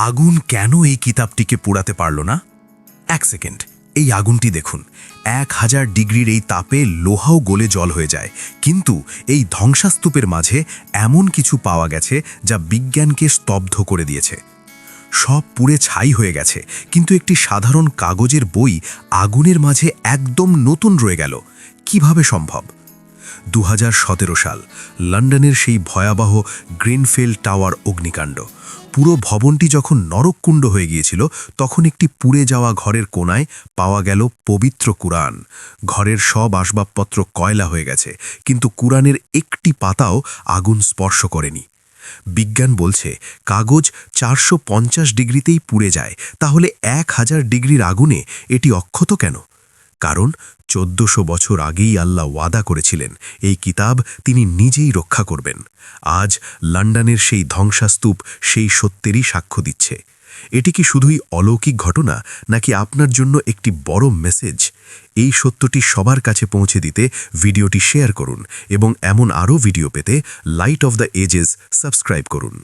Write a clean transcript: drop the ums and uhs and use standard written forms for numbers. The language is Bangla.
আগুন কেন এই কিতাবটিকে পোড়াতে পারল না? এক সেকেন্ড, এই আগুনটি দেখুন। 1000 ডিগ্রির এই তাপে লোহাও গলে জল হয়ে যায়, কিন্তু এই ধ্বংসাস্তূপের মাঝে এমন কিছু পাওয়া গেছে যা বিজ্ঞানকে স্তব্ধ করে দিয়েছে। সব পুড়ে ছাই হয়ে গেছে, কিন্তু একটি সাধারণ কাগজের বই আগুনের মাঝে একদম নতুন রয়ে গেল। কিভাবে সম্ভব? 2017 সাল, লন্ডনের সেই ভয়াবহ গ্রেনফেল টাওয়ার অগ্নিকাণ্ড। পুরো ভবনটি যখন নরককুণ্ড হয়ে গিয়েছিল, তখন একটি পুড়ে যাওয়া ঘরের কোণায় পাওয়া গেল পবিত্র কুরআন। ঘরের সব আসবাবপত্র কয়লা হয়ে গেছে, কিন্তু কুরআনের একটি পাতাও আগুন স্পর্শ করেনি। বিজ্ঞান বলছে কাগজ 450 ডিগ্রিতেই পুড়ে যায়, তাহলে 1000 ডিগ্রির আগুনে এটি অক্ষত কেন? কারণ 1400 বছর আগেই আল্লাহ ওয়াদা করেছিলেন এই কিতাব তিনি নিজেই রক্ষা করবেন। আজ লন্ডনের সেই ধ্বংসাস্তূপ সেই সত্যেরই সাক্ষ্য দিচ্ছে। এটি কি শুধুই অলৌকিক ঘটনা, নাকি আপনার জন্য একটি বড় মেসেজ? এই সত্যটি সবার কাছে পৌঁছে দিতে ভিডিওটি শেয়ার করুন এবং এমন আরও ভিডিও পেতে light of the ages subscribe করুন।